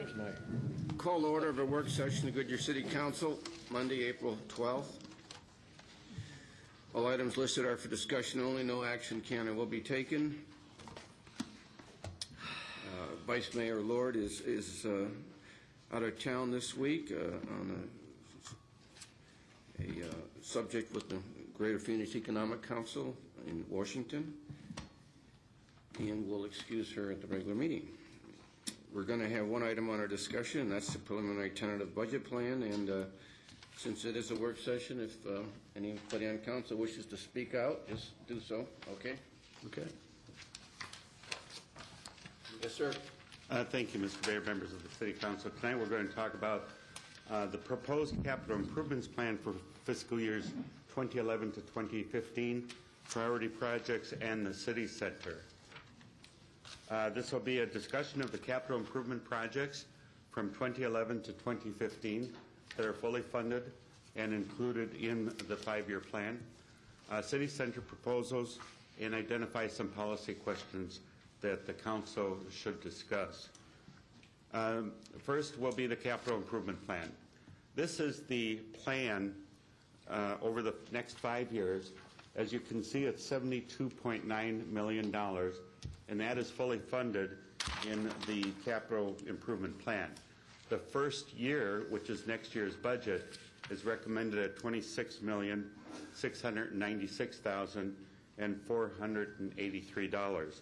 tonight. Call to order of a work session of Goodyear City Council, Monday, April 12th. All items listed are for discussion only. No action can or will be taken. Vice Mayor Lord is out of town this week on a subject with the Greater Phoenix Economic Council in Washington, and we'll excuse her at the regular meeting. We're going to have one item on our discussion, and that's the preliminary tentative budget plan. And since it is a work session, if anybody on council wishes to speak out, just do so. Okay? Okay. Yes, sir. Thank you, Mr. Mayor, members of the City Council. Tonight we're going to talk about the proposed capital improvements plan for fiscal years 2011 to 2015, priority projects, and the city center. This will be a discussion of the capital improvement projects from 2011 to 2015 that are fully funded and included in the 5-year plan, city center proposals, and identify some policy questions that the council should discuss. First will be the capital improvement plan. This is the plan over the next 5 years. As you can see, it's $72.9 million, and that is fully funded in the capital improvement plan. The first year, which is next year's budget, is recommended at $26,696,483.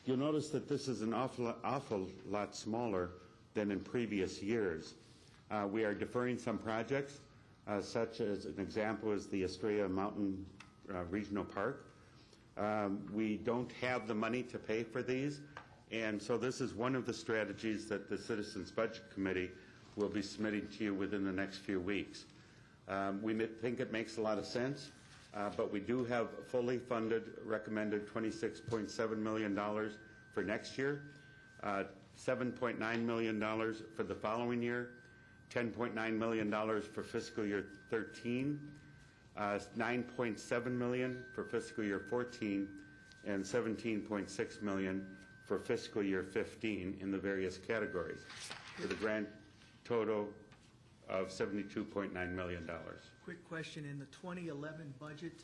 You'll notice that this is an awful lot smaller than in previous years. We are deferring some projects, such as an example is the Estrella Mountain Regional Park. We don't have the money to pay for these, and so this is one of the strategies that the Citizens Budget Committee will be submitting to you within the next few weeks. We think it makes a lot of sense, but we do have fully funded, recommended $26.7 million for next year, $7.9 million for the following year, $10.9 million for fiscal year 13, $9.7 million for fiscal year 14, and $17.6 million for fiscal year 15 in the various categories, for the grand total of $72.9 million. Quick question, in the 2011 budget,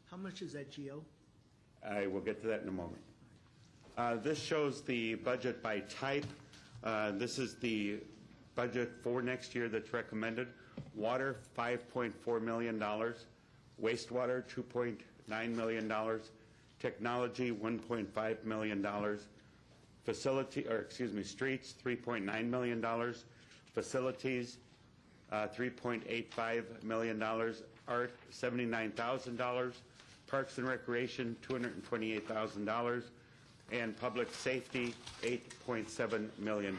how much is that, Gio? I will get to that in a moment. This shows the budget by type. This is the budget for next year that's recommended. Water, $5.4 million. Wastewater, $2.9 million. Technology, $1.5 million. Streets, $3.9 million. Facilities, $3.85 million. Art, $79,000. Parks and Recreation, $228,000. And Public Safety, $8.7 million,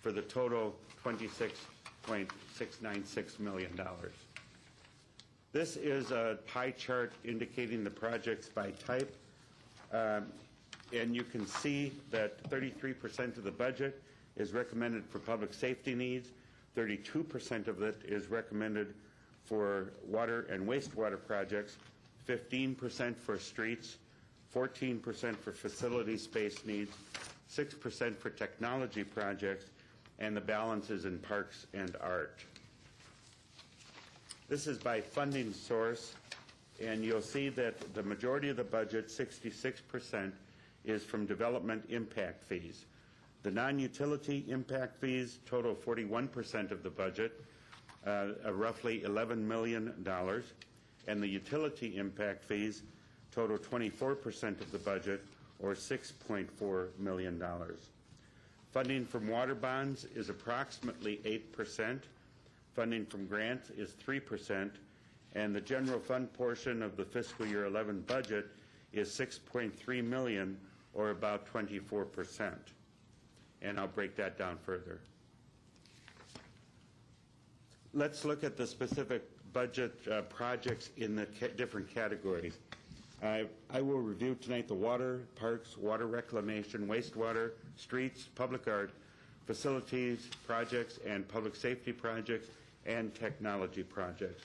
for the total $26.696 million. This is a pie chart indicating the projects by type, and you can see that 33% of the budget is recommended for public safety needs, 32% of it is recommended for water and wastewater projects, 15% for streets, 14% for facility space needs, 6% for technology projects, and the balance is in parks and art. This is by funding source, and you'll see that the majority of the budget, 66%, is from development impact fees. The non-utility impact fees total 41% of the budget, roughly $11 million, and the utility impact fees total 24% of the budget, or $6.4 million. Funding from water bonds is approximately 8%. Funding from grants is 3%, and the general fund portion of the fiscal year 11 budget is $6.3 million, or about 24%. And I'll break that down further. Let's look at the specific budget projects in the different categories. I will review tonight the water, parks, water reclamation, wastewater, streets, public art, facilities projects, and public safety projects, and technology projects.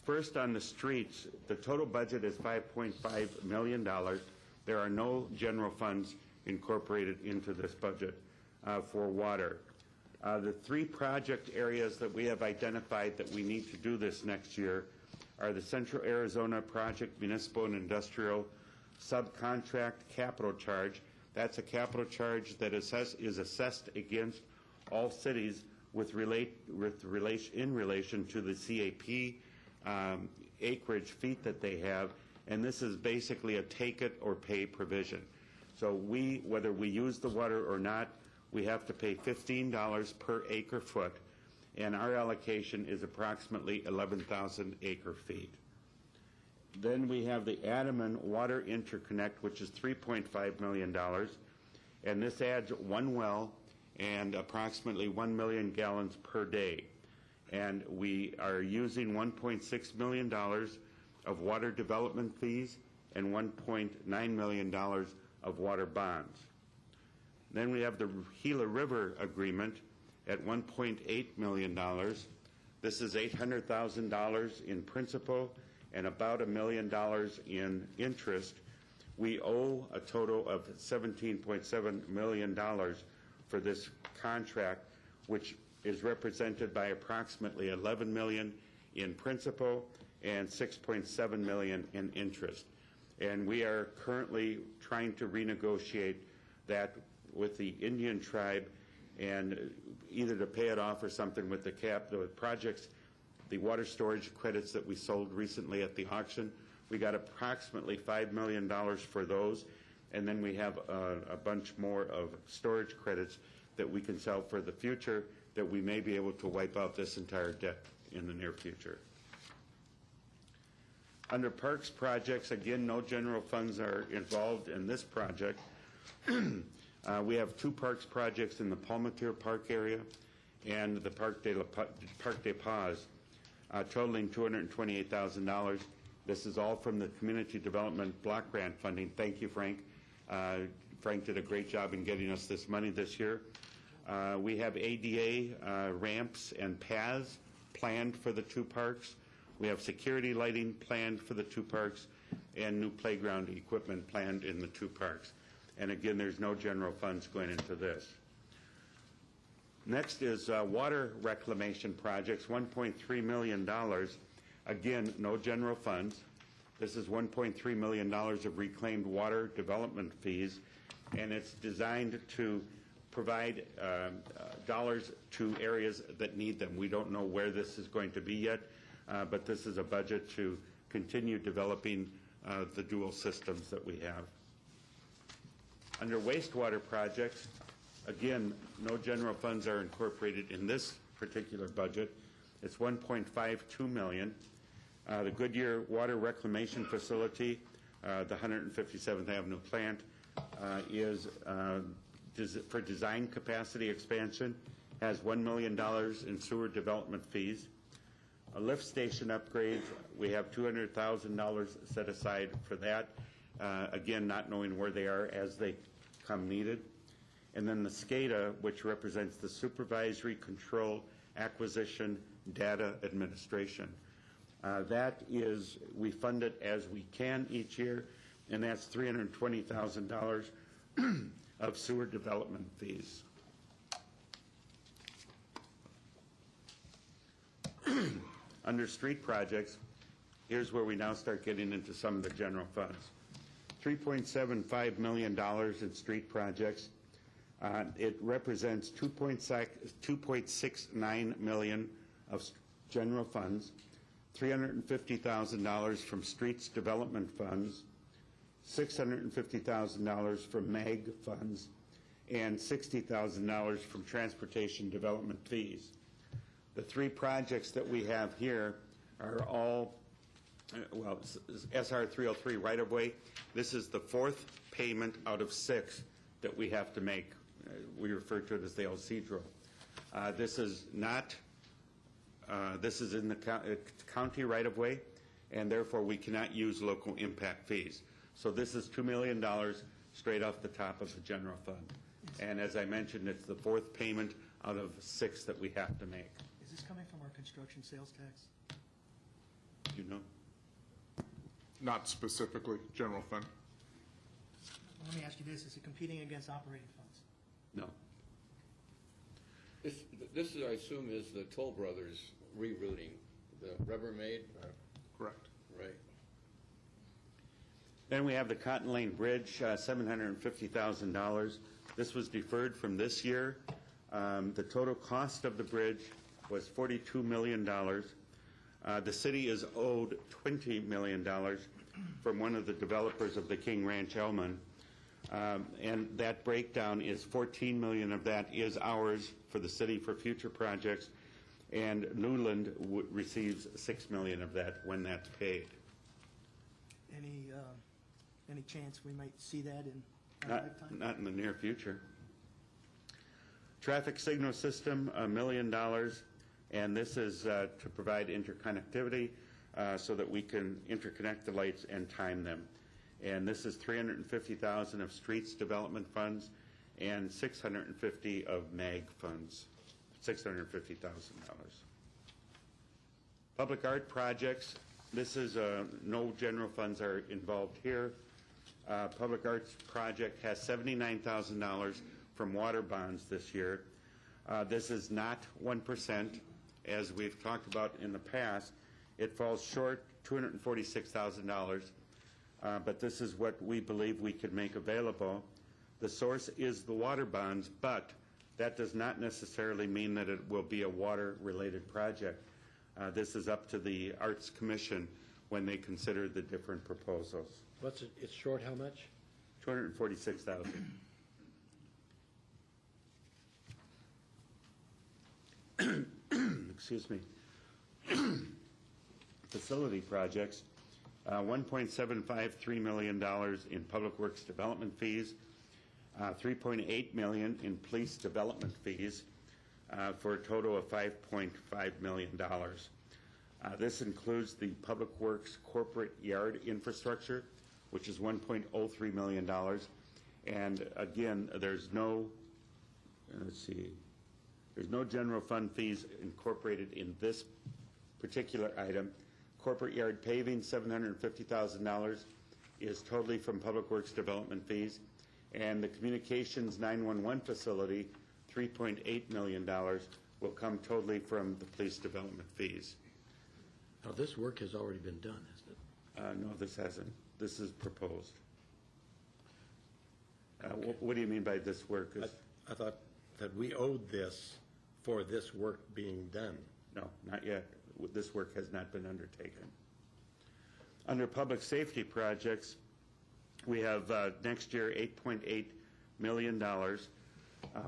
First, on the streets, the total budget is $5.5 million. There are no general funds incorporated into this budget. for water. The three project areas that we have identified that we need to do this next year are the Central Arizona Project Municipal and Industrial Subcontract Capital Charge. That's a capital charge that is assessed against all cities in relation to the CAP acreage feet that they have, and this is basically a take it or pay provision. So whether we use the water or not, we have to pay $15 per acre foot, and our allocation is approximately 11,000 acre feet. Then we have the Adaman Water Interconnect, which is $3.5 million, and this adds one well and approximately 1 million gallons per day. And we are using $1.6 million of water development fees and $1.9 million of water bonds. Then we have the Gila River Agreement at $1.8 million. This is $800,000 in principal and about $1 million in interest. We owe a total of $17.7 million for this contract, which is represented by approximately $11 million in principal and $6.7 million in interest. And we are currently trying to renegotiate that with the Indian tribe, and either to pay it off or something with the projects, the water storage credits that we sold recently at the auction. We got approximately $5 million for those, and then we have a bunch more of storage credits that we can sell for the future that we may be able to wipe out this entire debt in the near future. Under parks projects, again, no general funds are involved in this project. We have two parks projects in the Palmatier Park area and the Parc des Pas, totaling $228,000. This is all from the Community Development Block Grant funding. Thank you, Frank. Frank did a great job in getting us this money this year. We have ADA ramps and paths planned for the two parks. We have security lighting planned for the two parks and new playground equipment planned in the two parks. And again, there's no general funds going into this. Next is water reclamation projects, $1.3 million. Again, no general funds. This is $1.3 million of reclaimed water development fees, and it's designed to provide dollars to areas that need them. We don't know where this is going to be yet, but this is a budget to continue developing the dual systems that we have. Under wastewater projects, again, no general funds are incorporated in this particular budget. It's $1.52 million. The Goodyear Water Reclamation Facility, the 157th Avenue plant, is for design capacity expansion, has $1 million in sewer development fees. A lift station upgrades, we have $200,000 set aside for that. Again, not knowing where they are as they come needed. And then the SCADA, which represents the Supervisory Control Acquisition Data Administration. That is, we fund it as we can each year, and that's $320,000 of sewer development fees. Under street projects, here's where we now start getting into some of the general funds. $3.75 million in street projects. It represents $2.69 million of general funds, $350,000 from streets development funds, $650,000 from MAG funds, and $60,000 from transportation development fees. The three projects that we have here are all, well, SR 303 right-of-way. This is the fourth payment out of 6 that we have to make. We refer to it as the El Cedro. This is not, this is in the county right-of-way, and therefore we cannot use local impact fees. So this is $2 million straight off the top of the general fund. And as I mentioned, it's the fourth payment out of 6 that we have to make. Is this coming from our construction sales tax? Do you know? Not specifically general fund. Let me ask you this, is it competing against operating funds? No. This is, I assume, is the Toll Brothers rerouting, the Rubbermaid, Correct. right? Then we have the Cotton Lane Bridge, $750,000. This was deferred from this year. The total cost of the bridge was $42 million. The city is owed $20 million from one of the developers of the King Ranch Elman. And that breakdown is $14 million of that is ours for the city for future projects, and Newland receives $6 million of that when that's paid. Any chance we might see that in our lifetime? Not in the near future. Traffic signal system, $1 million, and this is to provide interconnectivity so that we can interconnect the lights and time them. And this is $350,000 of streets development funds and $650 of MAG funds, $650,000. Public art projects, this is no general funds are involved here. Public arts project has $79,000 from water bonds this year. This is not 1%, as we've talked about in the past. It falls short $246,000. But this is what we believe we could make available. The source is the water bonds, but that does not necessarily mean that it will be a water-related project. This is up to the Arts Commission when they consider the different proposals. What's it, it's short how much? $246,000. Excuse me. Facility projects. $1.753 million in public works development fees, $3.8 million in police development fees, for a total of $5.5 million. This includes the public works corporate yard infrastructure, which is $1.03 million. And again, there's no, there's no general fund fees incorporated in this particular item. Corporate yard paving, $750,000, is totally from public works development fees. And the communications 911 facility, $3.8 million, will come totally from the police development fees. Now, this work has already been done, hasn't it? No, this hasn't. This is proposed. What do you mean by this work? I thought that we owed this for this work being done. No, not yet. This work has not been undertaken. Under public safety projects, we have next year $8.8 million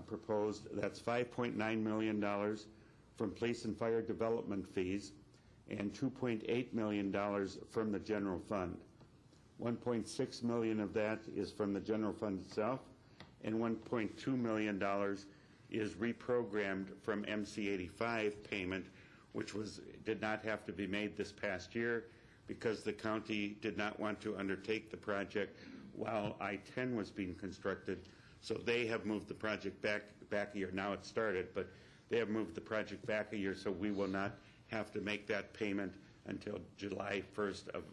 proposed. That's $5.9 million from police and fire development fees and $2.8 million from the general fund. $1.6 million of that is from the general fund itself, and $1.2 million is reprogrammed from MC-85 payment, which did not have to be made this past year because the county did not want to undertake the project while I-10 was being constructed. So they have moved the project back a year. Now it started, but they have moved the project back a year, so we will not have to make that payment until July 1st of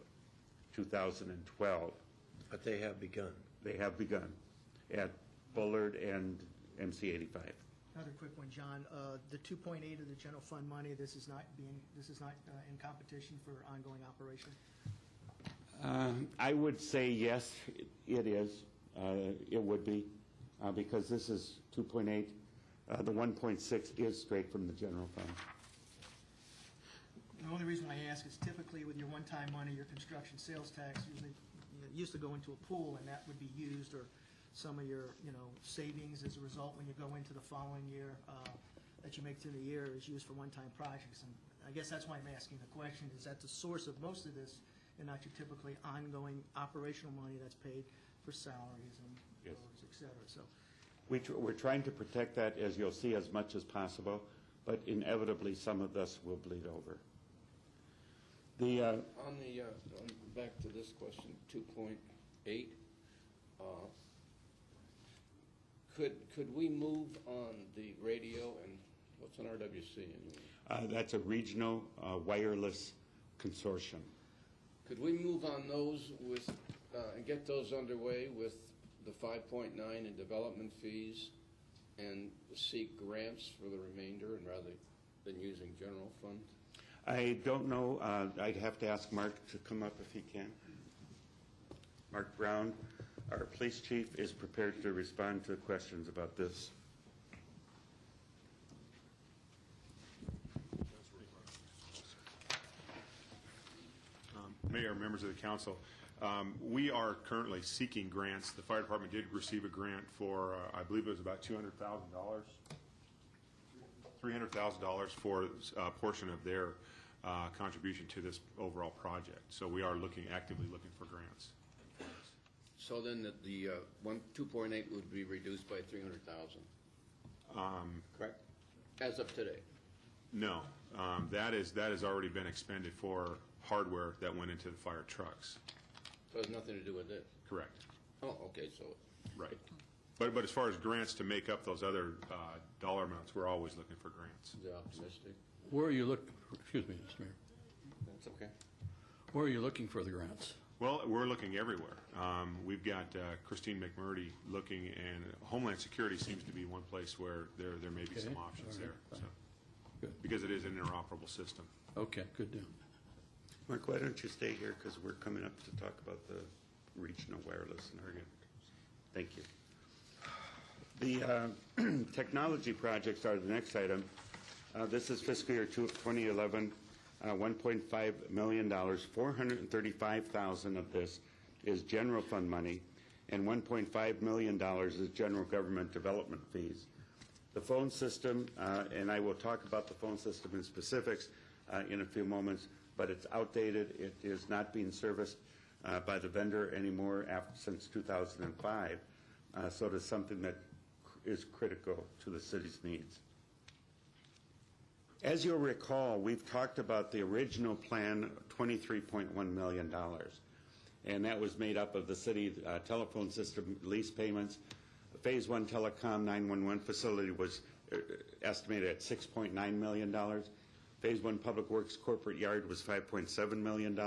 2012. But they have begun. They have begun at Bullard and MC-85. Another quick one, John. The 2.8 of the general fund money, this is not in competition for ongoing operation? I would say yes, it is. It would be, because this is 2.8. The 1.6 is straight from the general fund. The only reason I ask is typically with your one-time money, your construction sales tax usually used to go into a pool, and that would be used, or some of your savings as a result when you go into the following year that you make through the year is used for one-time projects. And I guess that's why I'm asking the question: is that the source of most of this, and not your typically ongoing operational money that's paid for salaries and Yes. roads, et cetera? So. We're trying to protect that, as you'll see, as much as possible, but inevitably some of this will bleed over. Back to this question, 2.8. Could we move on the radio, and what's an RWC anyway? That's a regional wireless consortium. Could we move on those with and get those underway with the 5.9 in development fees and seek grants for the remainder and rather than using general fund? I don't know. I'd have to ask Mark to come up if he can. Mark Brown, our police chief, is prepared to respond to questions about this. Mayor, members of the council, we are currently seeking grants. The fire department did receive a grant for, I believe it was about $200,000, $300,000 for a portion of their contribution to this overall project. So we are actively looking for grants. So then the 2.8 would be reduced by 300,000. Correct? As of today. No, that has already been expended for hardware that went into the fire trucks. So it has nothing to do with this. Correct. Oh, okay. So. Right. But as far as grants to make up those other dollar amounts, we're always looking for grants. Is that optimistic? Where are you looking, excuse me, Mr. Mayor, That's okay. where are you looking for the grants? Well, we're looking everywhere. We've got Christine McMurdy looking, and Homeland Security seems to be one place where there may be some Okay. options All there. right. So, Good. because it is an interoperable system. Okay, good deal. Mark, why don't you stay here because we're coming up to talk about the regional wireless. Very good. Thank you. The technology projects are the next item. This is fiscal year 2011, $1.5 million. $435,000 of this is general fund money, and $1.5 million is general government development fees. The phone system, and I will talk about the phone system in specifics in a few moments, but it's outdated. It is not being serviced by the vendor anymore since 2005. So it is something that is critical to the city's needs. As you'll recall, we've talked about the original plan, $23.1 million. And that was made up of the city telephone system lease payments. Phase 1 telecom 911 facility was estimated at $6.9 million. Phase 1 Public Works corporate yard was $5.7 million.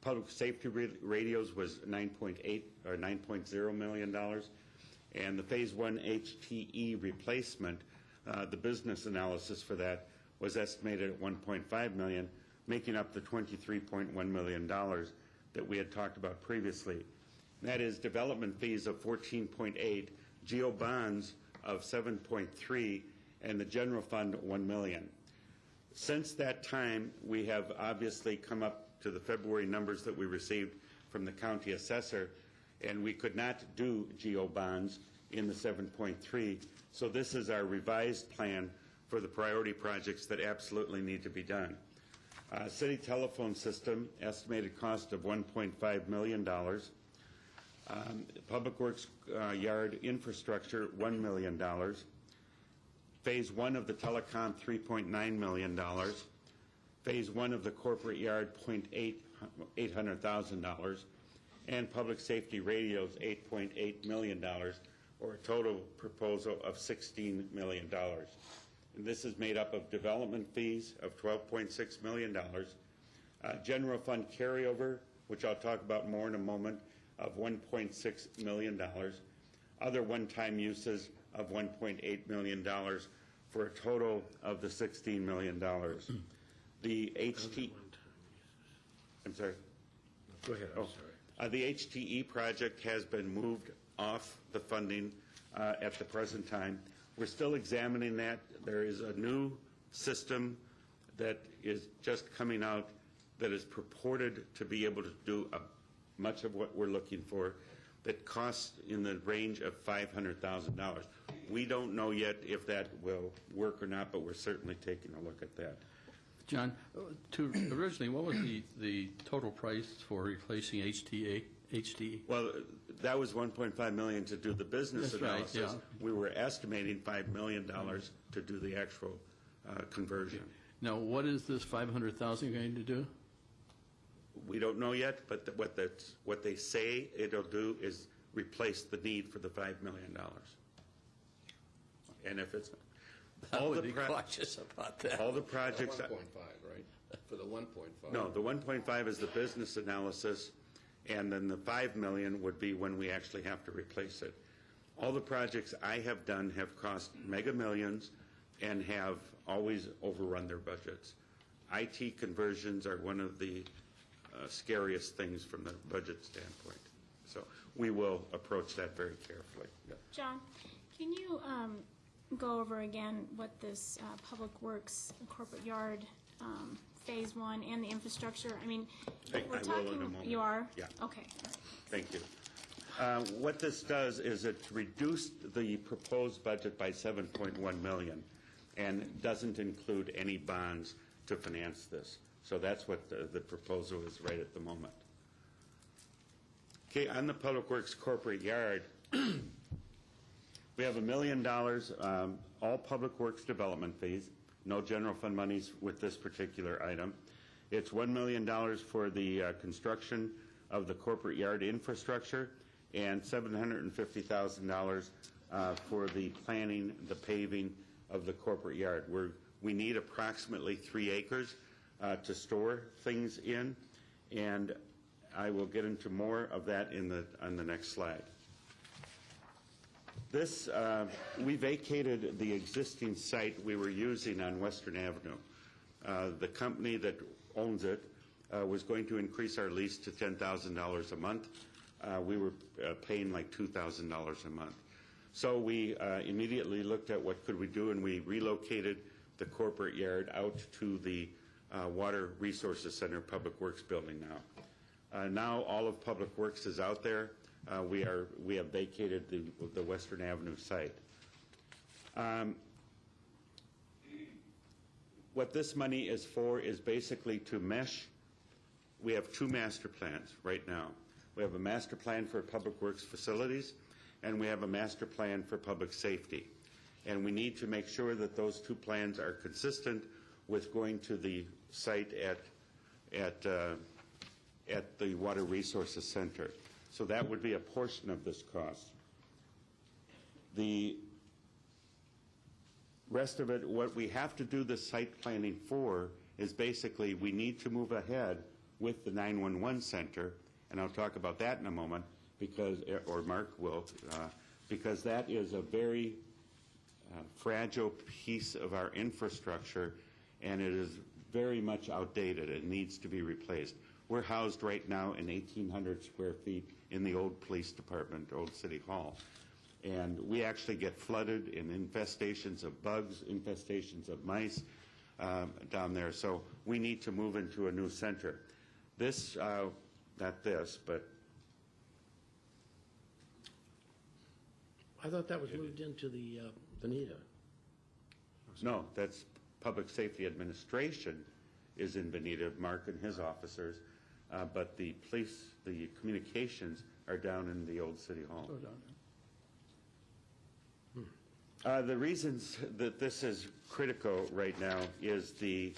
Public safety radios was $9.8 or $9.0 million. And the Phase 1 HTE replacement, the business analysis for that was estimated at $1.5 million, making up the $23.1 million that we had talked about previously. That is development fees of 14.8, geo bonds of 7.3, and the general fund 1 million. Since that time, we have obviously come up to the February numbers that we received from the county assessor, and we could not do geo bonds in the 7.3. So this is our revised plan for the priority projects that absolutely need to be done. City telephone system, estimated cost of $1.5 million. Public Works yard infrastructure, $1 million. Phase 1 of the telecom, $3.9 million. Phase 1 of the corporate yard, $800,000. And public safety radios, $8.8 million, or a total proposal of $16 million. And this is made up of development fees of $12.6 million, general fund carryover, which I'll talk about more in a moment, of $1.6 million, other one-time uses of $1.8 million, for a total of the $16 million. The HT, I'm sorry. Go ahead, I'm sorry. The HTE project has been moved off the funding at the present time. We're still examining that. There is a new system that is just coming out that is purported to be able to do much of what we're looking for, that costs in the range of $500,000. We don't know yet if that will work or not, but we're certainly taking a look at that. John, originally, what was the total price for replacing HTE? Well, that was $1.5 million to do the business That's right, analysis. yeah. We were estimating $5 million to do the actual conversion. Now, what is this $500,000 going to do? We don't know yet, but what they say it'll do is replace the need for the $5 million. And if it's I would be cautious about that. all the projects, 1.5, right? For the 1.5. no, the 1.5 is the business analysis, and then the $5 million would be when we actually have to replace it. All the projects I have done have cost mega millions and have always overrun their budgets. IT conversions are one of the scariest things from the budget standpoint. So we will approach that very carefully. John, can you go over again what this Public Works corporate yard Phase 1 and the infrastructure? I mean, I we're will talking. in a moment. You are? Yeah. Okay. Thank you. What this does is it reduced the proposed budget by $7.1 million and doesn't include any bonds to finance this. So that's what the proposal is right at the moment. Okay, on the Public Works corporate yard, we have $1 million, all Public Works development fees, no general fund monies with this particular item. It's $1 million for the construction of the corporate yard infrastructure and $750,000 for the planning, the paving of the corporate yard. We need approximately 3 acres to store things in, and I will get into more of that on the next slide. This, we vacated the existing site we were using on Western Avenue. The company that owns it was going to increase our lease to $10,000 a month. We were paying like $2,000 a month. So we immediately looked at what could we do, and we relocated the corporate yard out to the Water Resources Center Public Works building now. Now all of Public Works is out there. We have vacated the Western Avenue site. What this money is for is basically to mesh. We have 2 master plans right now. We have a master plan for Public Works facilities, and we have a master plan for public safety. And we need to make sure that those 2 plans are consistent with going to the site at the Water Resources Center. So that would be a portion of this cost. The rest of it, what we have to do the site planning for is basically we need to move ahead with the 911 center, and I'll talk about that in a moment, because, or Mark will, because that is a very fragile piece of our infrastructure, and it is very much outdated. It needs to be replaced. We're housed right now in 1,800 square feet in the old police department, old City Hall. And we actually get flooded in infestations of bugs, infestations of mice down there. So we need to move into a new center. This, not this, but I thought that was moved into the Bonita. no, that's Public Safety Administration is in Bonita, Mark and his officers, but the police, the communications are down in the old City Hall. The reasons that this is critical right now is the,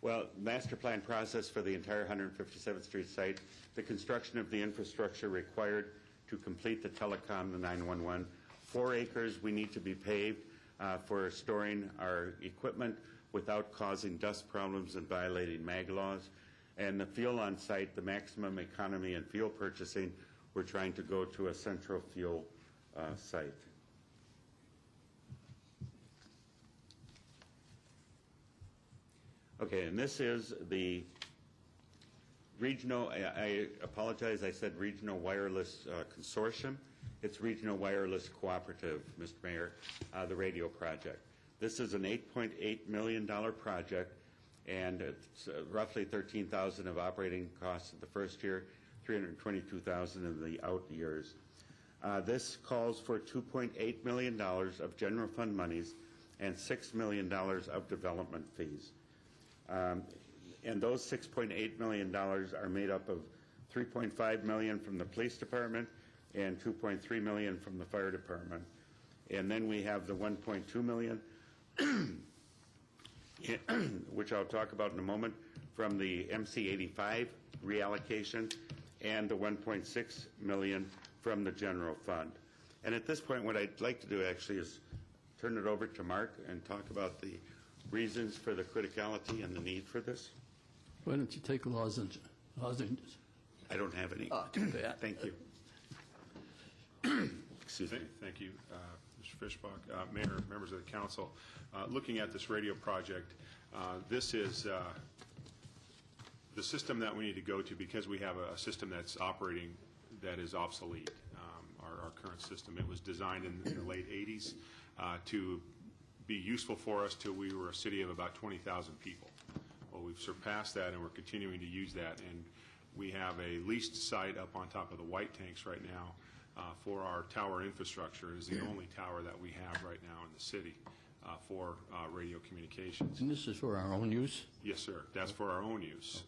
well, master plan process for the entire 157th Street site, the construction of the infrastructure required to complete the telecom, the 911. 4 acres we need to be paved for storing our equipment without causing dust problems and violating MAG laws. And the fuel on site, the maximum economy in fuel purchasing, we're trying to go to a central fuel site. Okay, and this is the regional, I apologize, I said Regional Wireless Consortium. It's Regional Wireless Cooperative, Mr. Mayor, the radio project. This is an $8.8 million project, and it's roughly $13,000 of operating costs in the first year, $322,000 in the out years. This calls for $2.8 million of general fund monies and $6 million of development fees. And those $6.8 million are made up of $3.5 million from the police department and $2.3 million from the fire department. And then we have the $1.2 million, which I'll talk about in a moment, from the MC85 reallocation, and the $1.6 million from the general fund. And at this point, what I'd like to do actually is turn it over to Mark and talk about the reasons for the criticality and the need for this. Why don't you take lozenges? I don't have any. Too bad. Thank you. Excuse me. Thank you, Mr. Fishbach. Mayor, members of the council, looking at this radio project, this is the system that we need to go to because we have a system that's operating that is obsolete. Our current system, it was designed in the late 80s to be useful for us till we were a city of about 20,000 people. Well, we've surpassed that, and we're continuing to use that. And we have a leased site up on top of the white tanks right now for our tower infrastructure. It is the only tower that we have right now in the city for radio communications. And this is for our own use, Yes, sir. That's for our own use.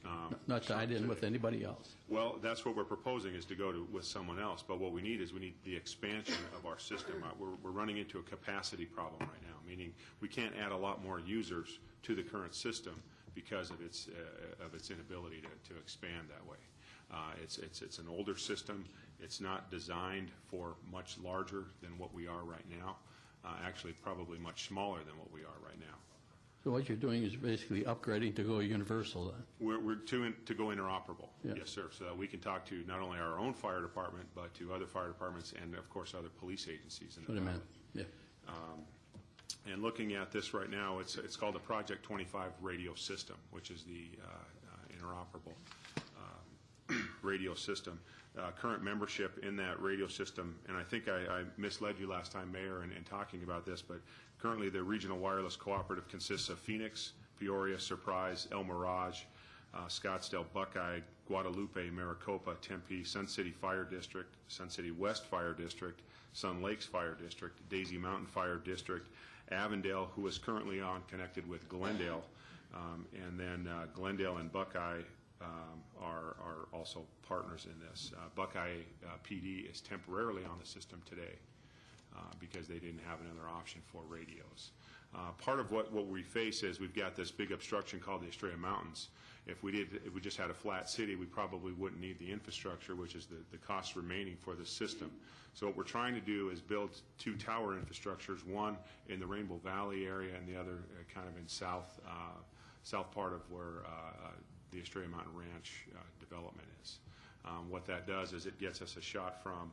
not tied in with anybody else? Well, that's what we're proposing, is to go with someone else. But what we need is we need the expansion of our system. We're running into a capacity problem right now, meaning we can't add a lot more users to the current system because of its inability to expand that way. It's an older system. It's not designed for much larger than what we are right now. Actually, probably much smaller than what we are right now. So what you're doing is basically upgrading to go universal then? We're to go interoperable, Yeah. yes, sir, so that we can talk to not only our own fire department, but to other fire departments and, of course, other police agencies. That's what I meant, yeah. And looking at this right now, it's called the Project 25 radio system, which is the interoperable radio system. Current membership in that radio system, and I think I misled you last time, Mayor, in talking about this, but currently the Regional Wireless Cooperative consists of Phoenix, Peoria, Surprise, El Mirage, Scottsdale, Buckeye, Guadalupe, Maricopa, Tempe, Sun City Fire District, Sun City West Fire District, Sun Lakes Fire District, Daisy Mountain Fire District, Avondale, who is currently connected with Glendale, and then Glendale and Buckeye are also partners in this. Buckeye PD is temporarily on the system today because they didn't have another option for radios. Part of what we face is we've got this big obstruction called the Estrella Mountains. If we just had a flat city, we probably wouldn't need the infrastructure, which is the cost remaining for the system. So what we're trying to do is build two tower infrastructures, one in the Rainbow Valley area and the other kind of in south part of where the Estrella Mountain Ranch development is. What that does is it gets us a shot from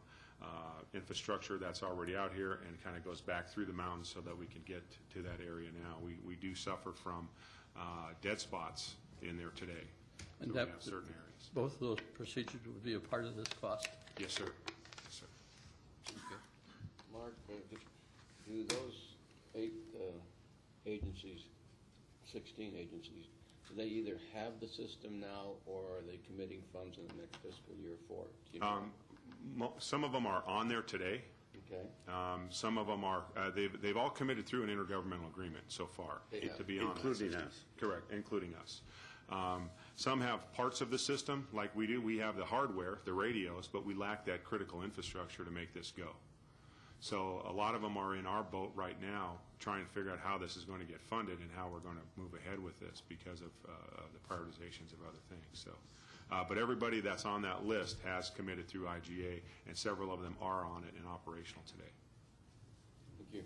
infrastructure that's already out here and kind of goes back through the mountains so that we can get to that area now. We do suffer from dead spots in there today. And So that, we have certain areas. both of those procedures would be a part of this cost? Yes, sir. Yes, sir. Mark, do those 8 agencies, 16 agencies, do they either have the system now or are they committing funds in the next fiscal year for it? Do you know? Some of them are on there today. Okay. Some of them are, they've all committed through an intergovernmental agreement so far, They have. to be on that Including system. us. Correct, including us. Some have parts of the system, like we do. We have the hardware, the radios, but we lack that critical infrastructure to make this go. So a lot of them are in our boat right now, trying to figure out how this is going to get funded and how we're going to move ahead with this because of the prioritizations of other things. So, but everybody that's on that list has committed through IGA, and several of them are on it and operational today. Thank you.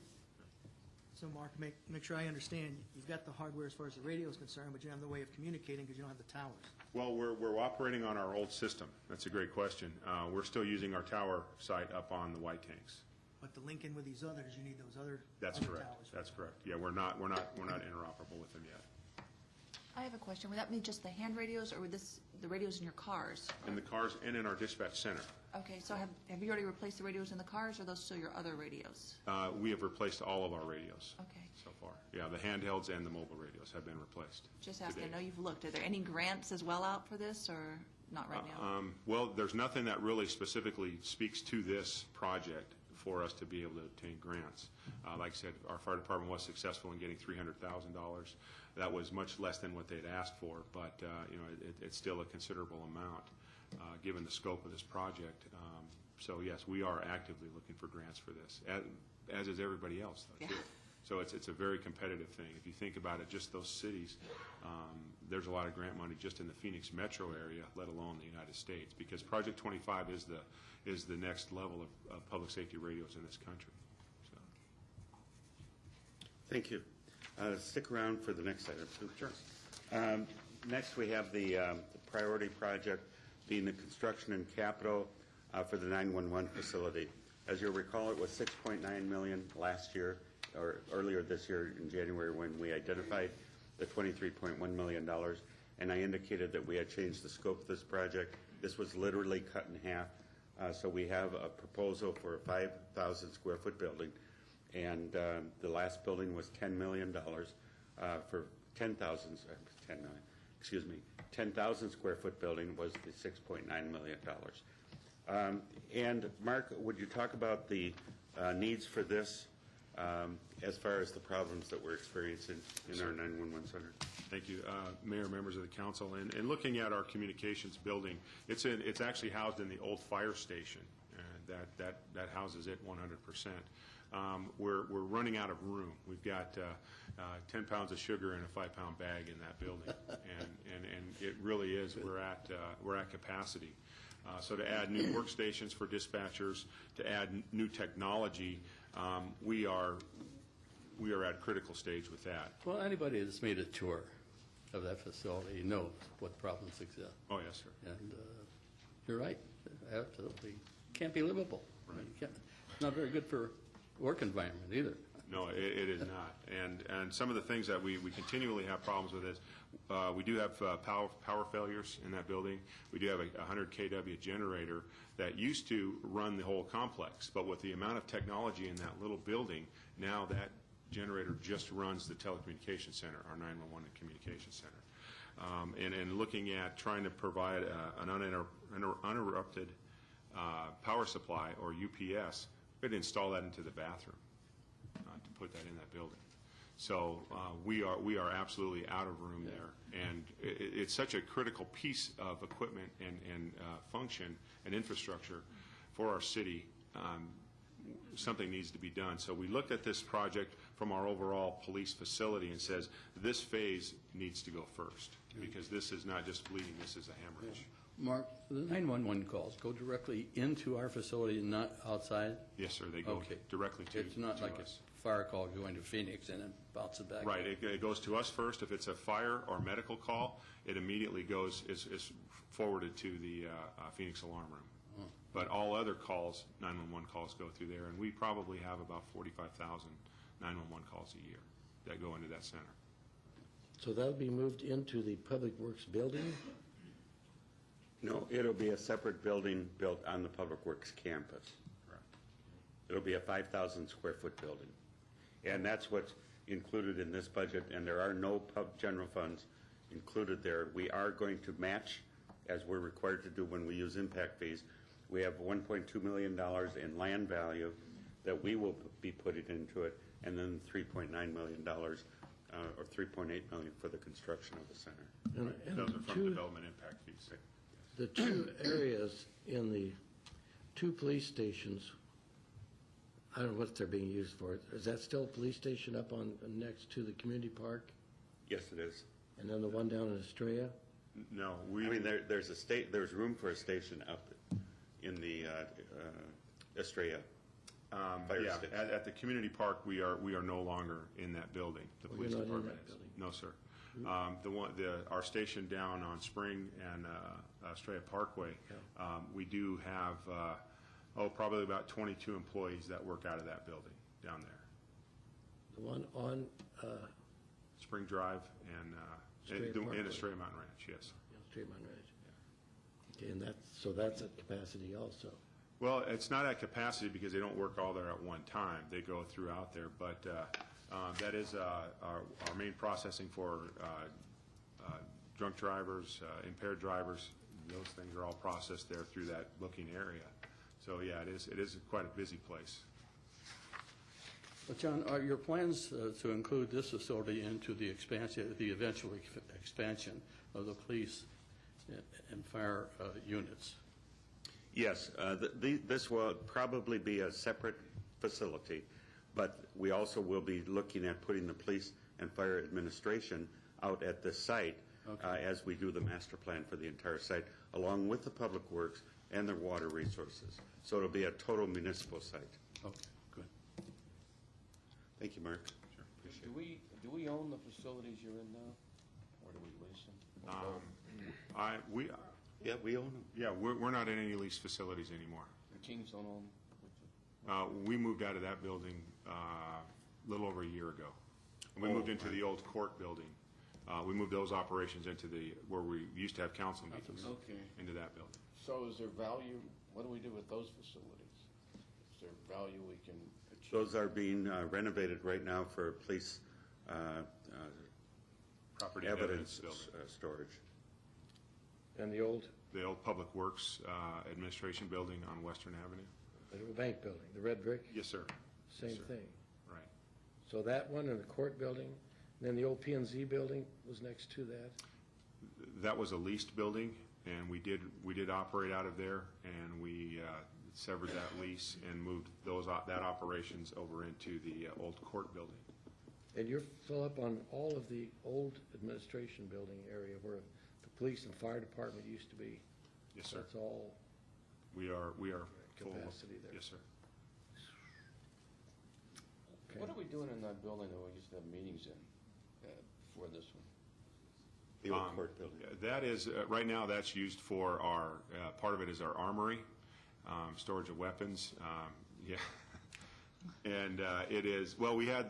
So Mark, make sure I understand, you've got the hardware as far as the radio is concerned, but you don't have the way of communicating because you don't have the towers. Well, we're operating on our old system. That's a great question. We're still using our tower site up on the white tanks. But to link in with these others, you need those other That's other correct. towers. That's correct. Yeah, we're not interoperable with them yet. I have a question. Would that mean just the hand radios, or would the radios in your cars? In the cars and in our dispatch center. Okay, so have you already replaced the radios in the cars, or are those still your other radios? We have replaced all of our radios. Okay. So far. Yeah, the handhelds and the mobile radios have been replaced. Just asking, to date. I know you've looked. Are there any grants as well out for this, or not right now? Well, there's nothing that really specifically speaks to this project for us to be able to obtain grants. Like I said, our fire department was successful in getting $300,000. That was much less than what they'd asked for, but it's still a considerable amount given the scope of this project. So yes, we are actively looking for grants for this, as is everybody else, though, too. So it's a very competitive thing. If you think about it, just those cities, there's a lot of grant money just in the Phoenix metro area, let alone the United States, because Project 25 is the next level of public safety radios in this country. So. Thank you. Stick around for the next item. Sure. Next, we have the priority project being the construction and capital for the 911 facility. As you'll recall, it was $6.9 million last year, or earlier this year in January, when we identified the $23.1 million, and I indicated that we had changed the scope of this project. This was literally cut in half. So we have a proposal for a 5,000 square foot building, and the last building was $10 million for 10,000 square foot building was the $6.9 million. And Mark, would you talk about the needs for this as far as the problems that we're experiencing in our 911 center? Thank you, Mayor, members of the council. And looking at our communications building, it's actually housed in the old fire station. That houses it 100%. We're running out of room. We've got 10 pounds of sugar in a 5-pound bag in that building, and it really is. We're at capacity. So to add new workstations for dispatchers, to add new technology, we are at critical stage with that. Well, anybody that's made a tour of that facility knows what problems exist. Oh, yes, sir. And you're right, absolutely. Can't be livable. Right. It's not very good for work environment either. No, it is not. And some of the things that we continually have problems with is we do have power failures in that building. We do have a 100 kW generator that used to run the whole complex, but with the amount of technology in that little building, now that generator just runs the telecommunications center, our 911 communication center. And looking at trying to provide an uninterrupted power supply, or UPS, we had to install that into the bathroom to put that in that building. So we are absolutely out of room there, and it's such a critical piece of equipment and function and infrastructure for our city. Something needs to be done. So we looked at this project from our overall police facility and says this phase needs to go first, because this is not just bleeding, this is a hemorrhage. Mark, the 911 calls go directly into our facility and not outside? Yes, sir, they go directly to us. It's not like a fire call going to Phoenix and then bounce it back? Right, it goes to us first. If it's a fire or medical call, it immediately is forwarded to the Phoenix alarm room. But all other calls, 911 calls, go through there, and we probably have about 45,000 911 calls a year that go into that center. So that'll be moved into the Public Works building? No, it'll be a separate building built on the Public Works campus. Correct. It'll be a 5,000 square foot building. And that's what's included in this budget, and there are no general funds included there. We are going to match, as we're required to do when we use impact fees. We have $1.2 million in land value that we will be putting into it, and then $3.9 million or $3.8 million for the construction of the center. And Those are from development impact fees. the two areas in the two police stations, I don't know what they're being used for. Is that still a police station up on next to the community park? Yes, it is. And then the one down in Estrella? No, I mean, there's room for a station up in the Estrella fire yeah, station. at the community park, we are no longer in that building. The Oh, police you're not in department that is. building? No, sir. Our station down on Spring and Estrella Parkway, we do have probably about 22 employees that work out of that building down there. The one on Spring Drive and Estrella Estrella Mountain Ranch, yes. Straight Mountain Ranch? Okay, and that's at capacity also? Well, it's not at capacity because they don't work all there at one time. They go throughout there, but that is our main processing for drunk drivers, impaired drivers. Those things are all processed there through that booking area. So yeah, it is quite a busy place. But John, are your plans to include this facility into the expansion, the eventual expansion of the police and fire units? Yes, this will probably be a separate facility, but we also will be looking at putting the police and fire administration out at this site as we do the master plan for the entire site, along with the public works and their water resources. So it'll be a total municipal site. Okay, good. Thank you, Mark. Sure. Appreciate it. Do we own the facilities you're in now, or do we lease them? Yeah, we own them. Yeah, we're not in any leased facilities anymore. The Kings don't own? We moved out of that building a little over a year ago. And we moved into the old court building. We moved those operations into where we used to have council meetings, Okay. into that building. So is there value, what do we do with those facilities? Is there value we can achieve? Those are being renovated right now for police Property and evidence building. storage. And the old Public Works Administration building on Western Avenue. bank building, the red brick, Yes, sir. same Yes, sir. thing. Right. So that one and the court building, then the old P&Z building was next to that? That was a leased building, and we did operate out of there, and we severed that lease and moved that operations over into the old court building. And you're full up on all of the old administration building area where the police and fire department used to be? Yes, sir. That's all We are full. capacity there? Yes, sir. Okay. What are we doing in that building that we used to have meetings in before this one? The old court building. That is, right now, that's used for our, part of it is our armory, storage of weapons. Yeah. And it is, well, we had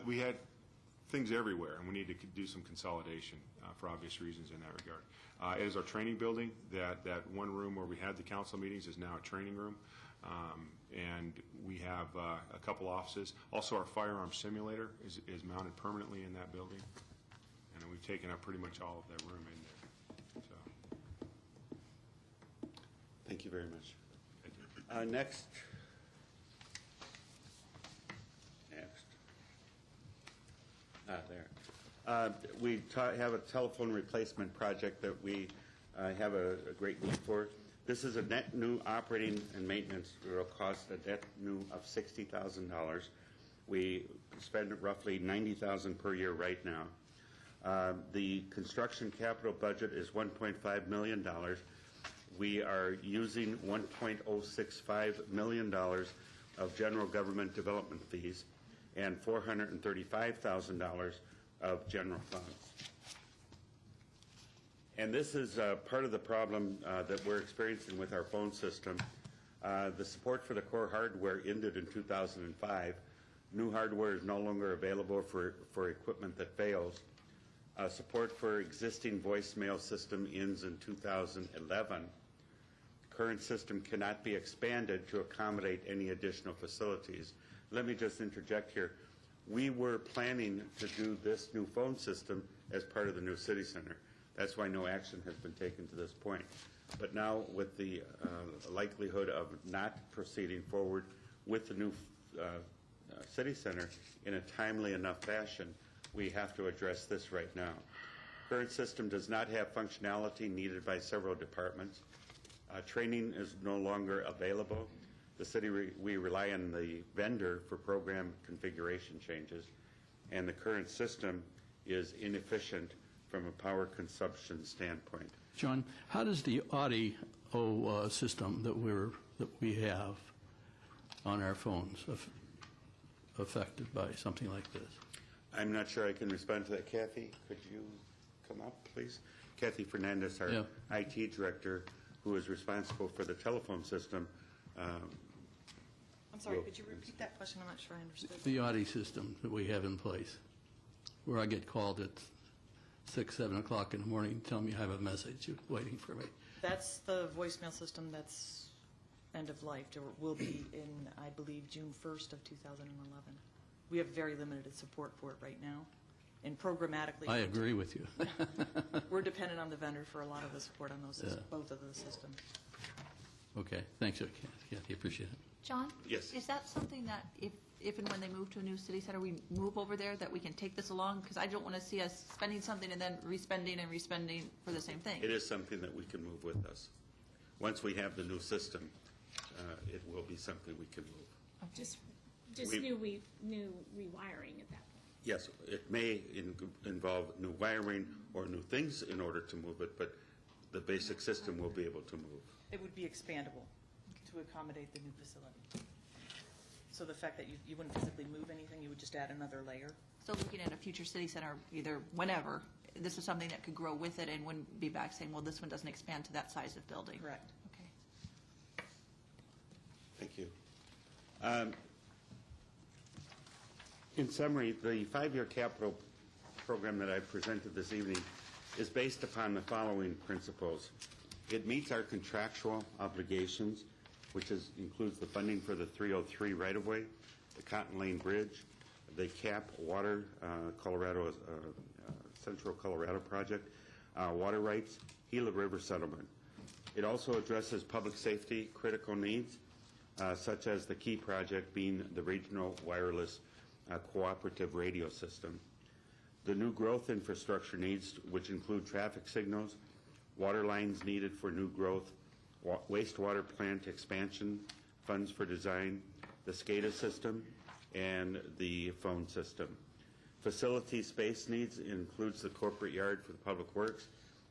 things everywhere, and we need to do some consolidation for obvious reasons in that regard. It is our training building. That one room where we had the council meetings is now a training room. And we have a couple offices. Also, our firearm simulator is mounted permanently in that building. And we've taken up pretty much all of that room in there. So, Thank you very much. thank you. Next. There. We have a telephone replacement project that we have a great need for. This is a net new operating and maintenance. It will cost a net new of $60,000. We spend roughly $90,000 per year right now. The construction capital budget is $1.5 million. We are using $1.065 million of general government development fees and $435,000 of general funds. And this is part of the problem that we're experiencing with our phone system. The support for the core hardware ended in 2005. New hardware is no longer available for equipment that fails. Support for existing voicemail system ends in 2011. The current system cannot be expanded to accommodate any additional facilities. Let me just interject here. We were planning to do this new phone system as part of the new city center. That's why no action has been taken to this point. But now, with the likelihood of not proceeding forward with the new city center in a timely enough fashion, we have to address this right now. Current system does not have functionality needed by several departments. Training is no longer available. The city, we rely on the vendor for program configuration changes, and the current system is inefficient from a power consumption standpoint. John, how does the audio system that we have on our phones affected by something like this? I'm not sure I can respond to that. Kathy, could you come up, please? Kathy Fernandez, our IT director, who is responsible for the telephone system. I'm sorry, could you repeat that question? I'm not sure I understood. The audio system that we have in place, where I get called at 6, 7 o'clock in the morning and tell me I have a message waiting for me. That's the voicemail system that's end of life. It will be in, I believe, June 1st of 2011. We have very limited support for it right now. And programmatically, I agree with you. we're dependent on the vendor for a lot of the support on those, both of those systems. Okay, thanks, Kathy, appreciate it. John? Yes. Is that something that if and when they move to a new city center, we move over there, that we can take this along? Because I don't want to see us spending something and then respending and respending for the same thing. It is something that we can move with us. Once we have the new system, it will be something we can move. Just We- new rewiring at that point. Yes, it may involve new wiring or new things in order to move it, but the basic system will be able to move. It would be expandable to accommodate the new facility. So the fact that you wouldn't physically move anything, you would just add another layer. So looking at a future city center, either whenever, this is something that could grow with it and wouldn't be back saying, well, this one doesn't expand to that size of building. Correct. Okay. Thank you. In summary, the five-year capital program that I presented this evening is based upon the following principles. It meets our contractual obligations, which includes the funding for the 303 right-of-way, the Cotton Lane Bridge, the CAP Water Colorado Central Colorado Project, water rights, Gila River settlement. It also addresses public safety critical needs, such as the key project being the regional wireless cooperative radio system. The new growth infrastructure needs, which include traffic signals, water lines needed for new growth, wastewater plant expansion, funds for design, the SCADA system, and the phone system. Facility space needs includes the corporate yard for the public works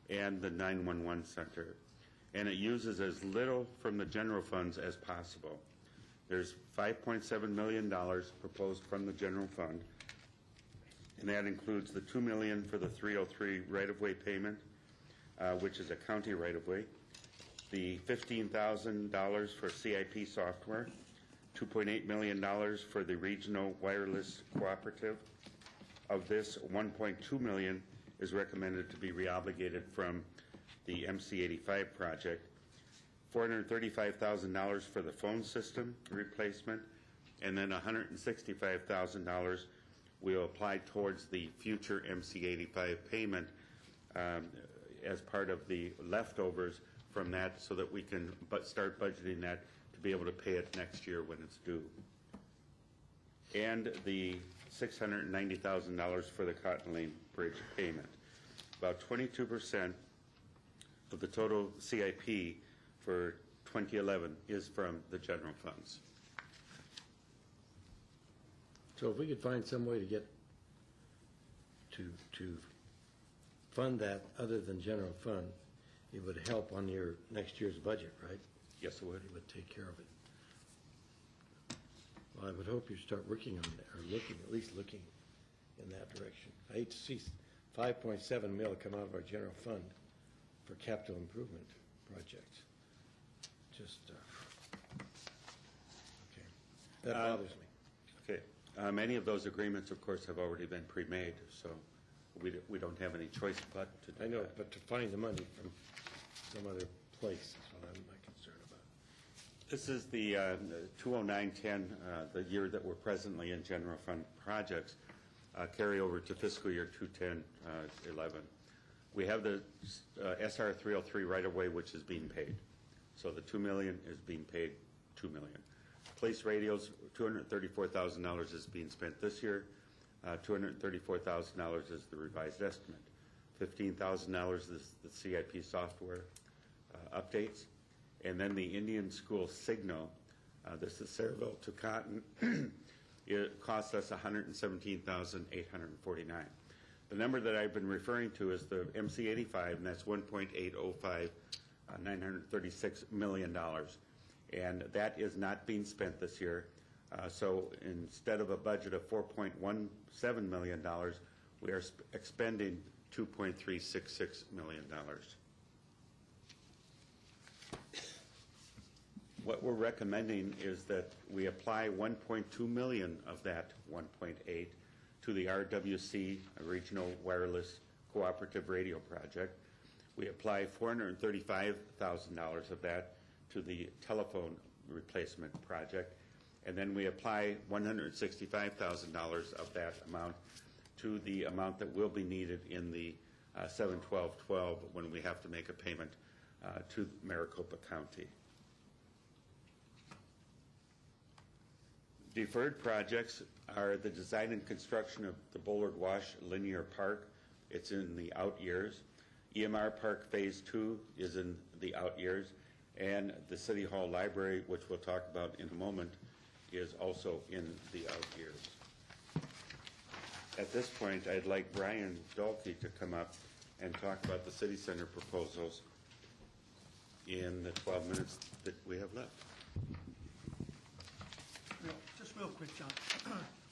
and the 911 center. And it uses as little from the general funds as possible. There's $5.7 million proposed from the general fund, and that includes the $2 million for the 303 right-of-way payment, which is a county right-of-way, the $15,000 for CIP software, $2.8 million for the regional wireless cooperative. Of this, $1.2 million is recommended to be reobligated from the MC85 project, $435,000 for the phone system replacement, and then $165,000 will apply towards the future MC85 payment as part of the leftovers from that, so that we can start budgeting that to be able to pay it next year when it's due. And the $690,000 for the Cotton Lane Bridge payment. About 22% of the total CIP for 2011 is from the general funds. So if we could find some way to get to fund that other than general fund, it would help on your next year's budget, right? Yes, it would. It would take care of it. Well, I would hope you start working on that, or looking, at least looking in that direction. I hate to see 5.7 mil come out of our general fund for capital improvement projects. Just, okay, that bothers me. Okay. Many of those agreements, of course, have already been pre-made, so we don't have any choice but to do I know, that. but to find the money from some other place is what I'm my concern about. This is the 20910, the year that we're presently in general fund projects, carry over to fiscal year 210-11. We have the SR 303 right-of-way, which is being paid. So the $2 million is being paid, $2 million. Police radios, $234,000 is being spent this year. $234,000 is the revised estimate. $15,000 is the CIP software updates. And then the Indian School signal, this is Sayreville to Cotton, it costs us $117,849. The number that I've been referring to is the MC85, and that's $1.805, $936 million. And that is not being spent this year. So instead of a budget of $4.17 million, we are expending $2.366 million. What we're recommending is that we apply $1.2 million of that $1.8 to the RWC, Regional Wireless Cooperative Radio Project. We apply $435,000 of that to the telephone replacement project, and then we apply $165,000 of that amount to the amount that will be needed in the 7/12/12 when we have to make a payment to Maricopa County. Deferred projects are the design and construction of the Bullard Wash Linear Park. It's in the out years. EMR Park Phase 2 is in the out years. And the City Hall Library, which we'll talk about in a moment, is also in the out years. At this point, I'd like Brian Dalkey to come up and talk about the City Center proposals in the 12 minutes that we have left. Just real quick, John.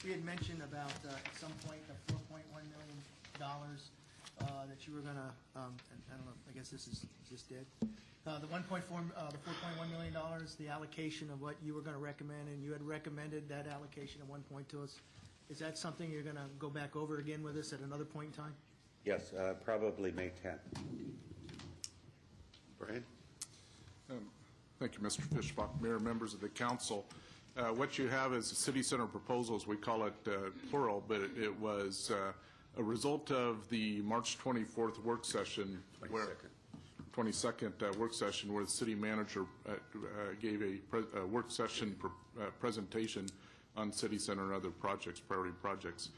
We had mentioned about at some point the $4.1 million that you were going to, I don't know, I guess this is just dead. The $4.1 million, the allocation of what you were going to recommend, and you had recommended that allocation at one point to us, Is that something you're going to go back over again with us at another point in time? Yes, probably May 10th. Brian? Thank you, Mr. Fischbach, Mayor, members of the council. What you have is city center proposals. We call it plural, but it was a result of the March 24th work session, 22nd work session, where the city manager gave a work session presentation on city center and other projects, priority projects.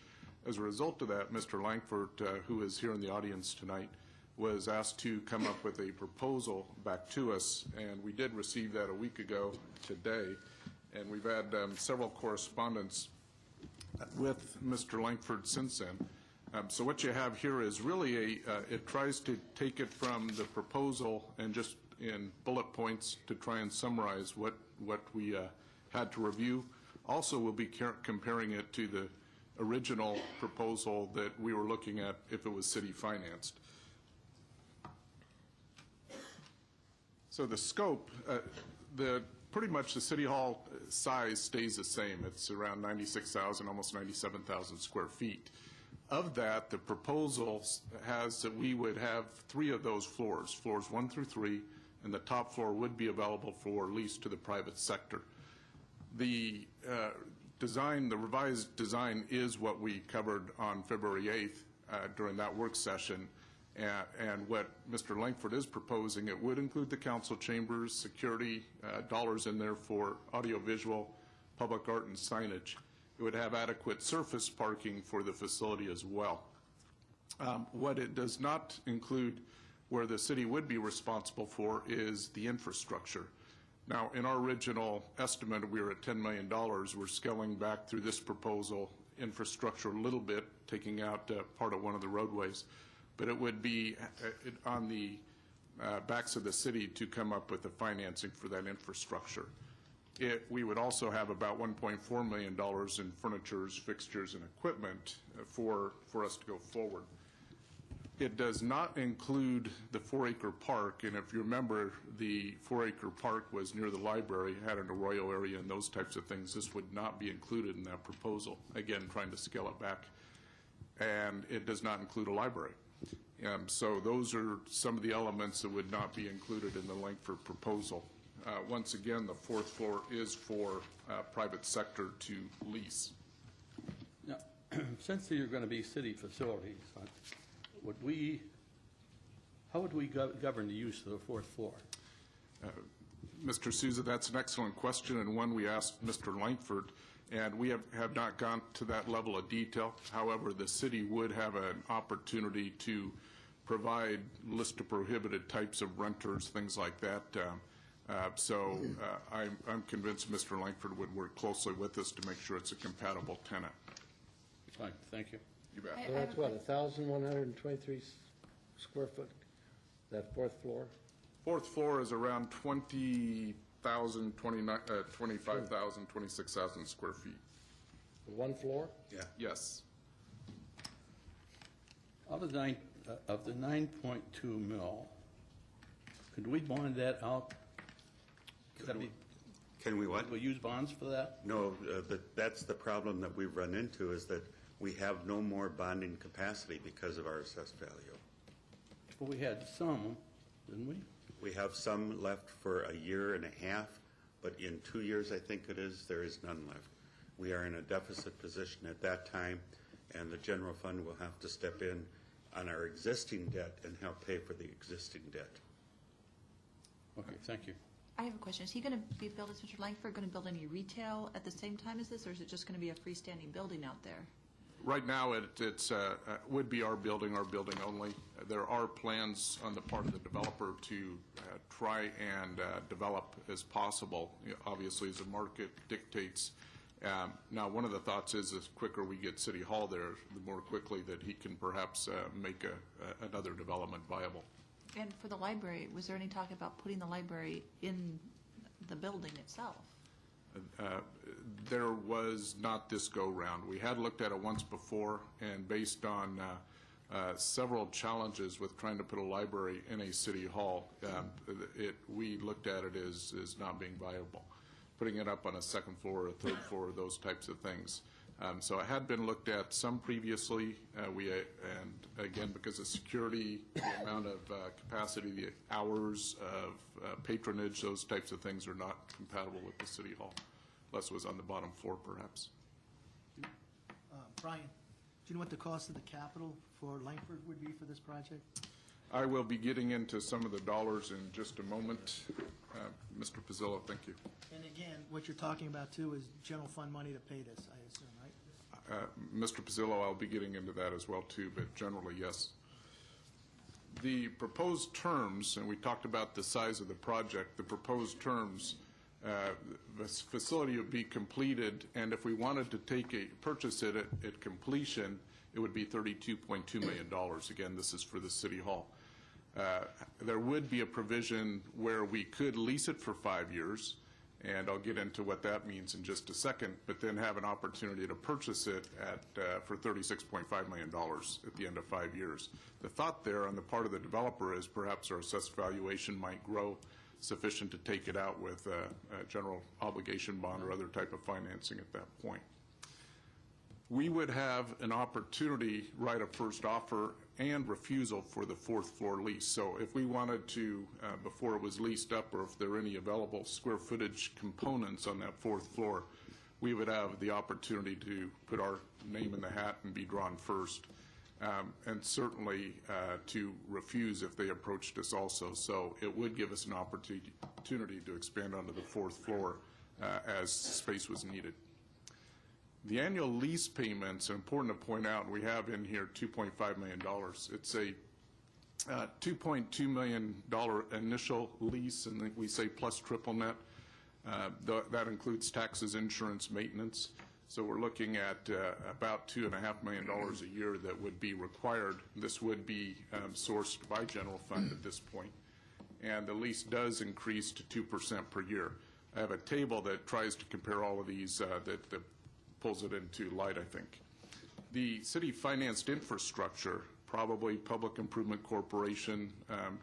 As a result of that, Mr. Langford, who is here in the audience tonight, was asked to come up with a proposal back to us, and we did receive that a week ago today, and we've had several correspondence with Mr. Langford since then. So what you have here is really it tries to take it from the proposal and just in bullet points to try and summarize what we had to review. Also, we'll be comparing it to the original proposal that we were looking at if it was city financed. So the scope, pretty much the city hall size stays the same. It's around 96,000, almost 97,000 square feet. Of that, the proposal has that we would have 3 of those floors, floors 1 through 3, and the top floor would be available for lease to the private sector. The design, the revised design, is what we covered on February 8th during that work session. And what Mr. Langford is proposing, it would include the council chambers, security, dollars in there for audiovisual, public art, and signage. It would have adequate surface parking for the facility as well. What it does not include, where the city would be responsible for, is the infrastructure. Now, in our original estimate, we were at $10 million. We're scaling back through this proposal infrastructure a little bit, taking out part of one of the roadways. But it would be on the backs of the city to come up with the financing for that infrastructure. We would also have about $1.4 million in furnitures, fixtures, and equipment for us to go forward. It does not include the 4-acre park, and if you remember, the 4-acre park was near the library, had an arroyo area and those types of things. This would not be included in that proposal. Again, trying to scale it back. And it does not include a library. So those are some of the elements that would not be included in the Langford proposal. Once again, the 4th floor is for private sector to lease. Now, since you're going to be city facilities, how would we govern the use of the 4th floor? Mr. Souza, that's an excellent question, and one we asked Mr. Langford, and we have not gone to that level of detail. However, the city would have an opportunity to provide list of prohibited types of renters, things like that. I'm convinced Mr. Langford would work closely with us to make sure it's a compatible tenant. Fine, thank you. You bet. So that's what, 1,123 square foot, that 4th floor? 4th floor is around 20,000, 25,000, 26,000 square feet. One floor? Yeah. Yes. Of the 9.2 mil, could we bond that out? Can we what? Could we use bonds for that? No, that's the problem that we've run into, is that we have no more bonding capacity because of our assessed value. Well, we had some, didn't we? We have some left for a year and a half, but in 2 years, I think it is, there is none left. We are in a deficit position at that time, and the general fund will have to step in on our existing debt and help pay for the existing debt. Okay, thank you. I have a question. Is he going to be building, Mr. Langford, going to build any retail at the same time as this, or is it just going to be a freestanding building out there? Right now, it would be our building only. There are plans on the part of the developer to try and develop as possible, obviously as the market dictates. Now, one of the thoughts is the quicker we get City Hall there, the more quickly that he can perhaps make another development viable. And for the library, was there any talk about putting the library in the building itself? There was not this go-round. We had looked at it once before, and based on several challenges with trying to put a library in a city hall, we looked at it as not being viable. Putting it up on a 2nd floor or a 3rd floor, those types of things. So it had been looked at some previously. And again, because of security, the amount of capacity, the hours of patronage, those types of things are not compatible with the City Hall, unless it was on the bottom floor, perhaps. Brian, do you know what the cost of the capital for Langford would be for this project? I will be getting into some of the dollars in just a moment. Mr. Pizzillo, thank you. And again, what you're talking about too is general fund money to pay this, I assume, right? Mr. Pizzillo, I'll be getting into that as well too, but generally, yes. The proposed terms, and we talked about the size of the project, the proposed terms, this facility would be completed, and if we wanted to purchase it at completion, it would be $32.2 million. Again, this is for the City Hall. There would be a provision where we could lease it for 5 years, and I'll get into what that means in just a second, but then have an opportunity to purchase it for $36.5 million at the end of 5 years. The thought there on the part of the developer is perhaps our assessed valuation might grow sufficient to take it out with a general obligation bond or other type of financing at that point. We would have an opportunity, right of first offer and refusal for the fourth floor lease. So if we wanted to, before it was leased up, or if there are any available square footage components on that fourth floor, we would have the opportunity to put our name in the hat and be drawn first, and certainly to refuse if they approached us also. So it would give us an opportunity to expand onto the fourth floor as space was needed. The annual lease payments are important to point out. We have in here $2.5 million. It's a $2.2 million initial lease, and we say plus triple net. That includes taxes, insurance, maintenance. So we're looking at about $2.5 million a year that would be required. This would be sourced by general fund at this point. And the lease does increase to 2% per year. I have a table that tries to compare all of these that pulls it into light, I think. The city financed infrastructure, probably Public Improvement Corporation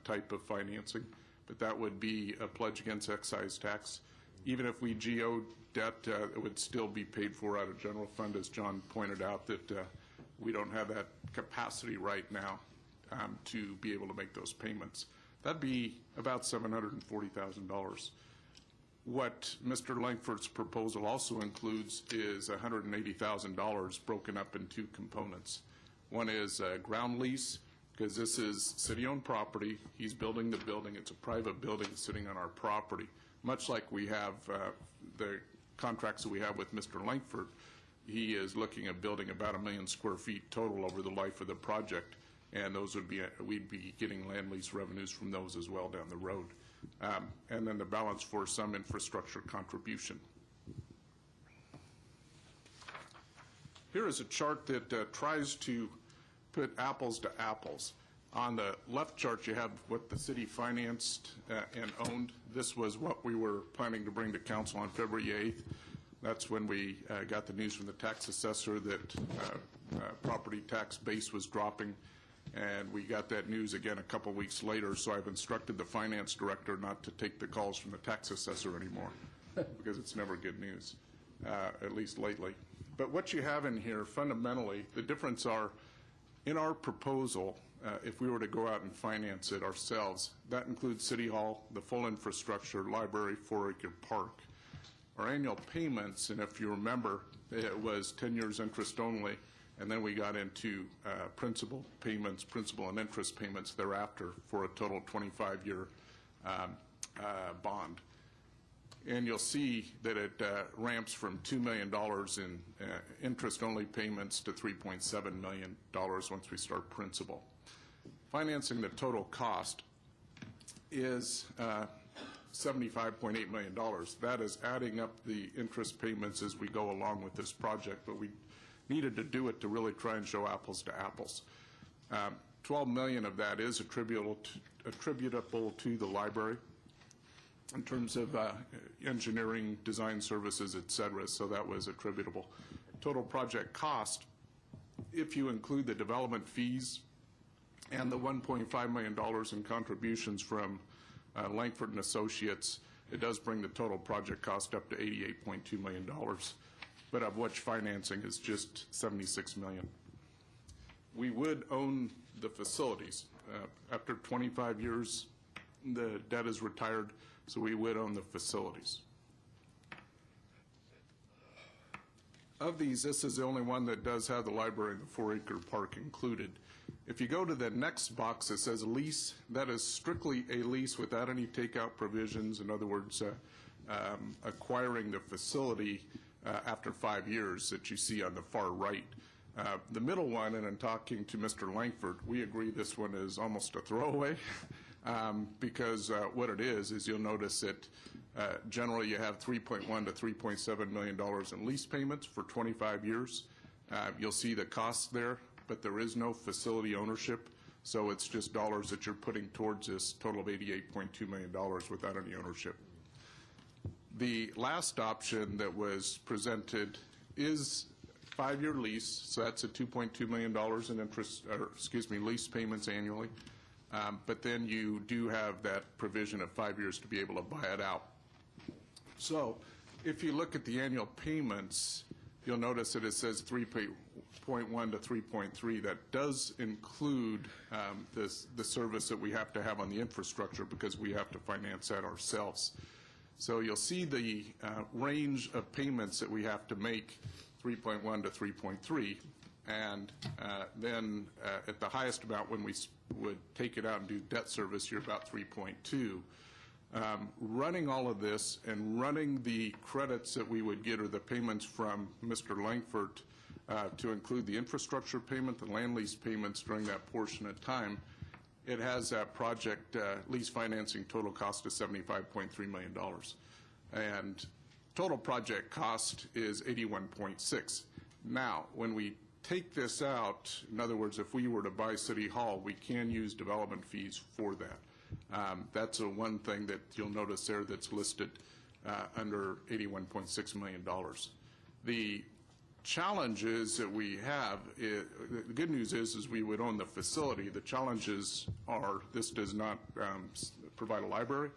type of financing, but that would be a pledge against excise tax. Even if we GO debt, it would still be paid for out of general fund, as John pointed out, that we don't have that capacity right now to be able to make those payments. That'd be about $740,000. What Mr. Langford's proposal also includes is $180,000 broken up in two components. One is a ground lease, because this is city-owned property. He's building the building. It's a private building sitting on our property. Much like we have the contracts that we have with Mr. Langford, he is looking at building about 1 million square feet total over the life of the project, and those would be we'd be getting land lease revenues from those as well down the road. And then the balance for some infrastructure contribution. Here is a chart that tries to put apples to apples. On the left chart, you have what the city financed and owned. This was what we were planning to bring to council on February 8th. That's when we got the news from the tax assessor that property tax base was dropping. And we got that news again a couple weeks later, so I've instructed the finance director not to take the calls from the tax assessor anymore because it's never good news, at least lately. But what you have in here, fundamentally, the difference are, in our proposal, if we were to go out and finance it ourselves, that includes City Hall, the full infrastructure, library, 4-acre park. Our annual payments, and if you remember, it was 10 years interest only, and then we got into principal payments, principal and interest payments thereafter for a total 25-year bond. And you'll see that it ramps from $2 million in interest-only payments to $3.7 million once we start principal. Financing the total cost is $75.8 million. That is adding up the interest payments as we go along with this project, but we needed to do it to really try and show apples to apples. $12 million of that is attributable to the library in terms of engineering, design services, et cetera, so that was attributable. Total project cost, if you include the development fees and the $1.5 million in contributions from Langford and Associates, it does bring the total project cost up to $88.2 million. but of which financing is just $76 million. We would own the facilities. After 25 years, the debt is retired, so we would own the facilities. Of these, this is the only one that does have the library and the 4-acre park included. If you go to the next box that says lease, that is strictly a lease without any takeout provisions. In other words, acquiring the facility after 5 years that you see on the far right. The middle one, and in talking to Mr. Langford, we agree this one is almost a throwaway because what it is you'll notice that generally you have $3.1 to $3.7 million in lease payments for 25 years. You'll see the costs there, but there is no facility ownership, so it's just dollars that you're putting towards this total of $88.2 million without any ownership. The last option that was presented is 5-year lease, so that's a $2.2 million in interest, or excuse me, lease payments annually. But then you do have that provision of 5 years to be able to buy it out. So if you look at the annual payments, you'll notice that it says 3.1 to 3.3. That does include the service that we have to have on the infrastructure because we have to finance that ourselves. So you'll see the range of payments that we have to make, 3.1 to 3.3, and then at the highest amount when we would take it out and do debt service, you're about 3.2. Running all of this and running the credits that we would get or the payments from Mr. Langford to include the infrastructure payment, the land lease payments during that portion of time, it has that project lease financing total cost of $75.3 million. And total project cost is $81.6. Now, when we take this out, in other words, if we were to buy City Hall, we can use development fees for that. That's one thing that you'll notice there that's listed under $81.6 million. The challenges that we have, the good news is we would own the facility. The challenges are this does not provide a library.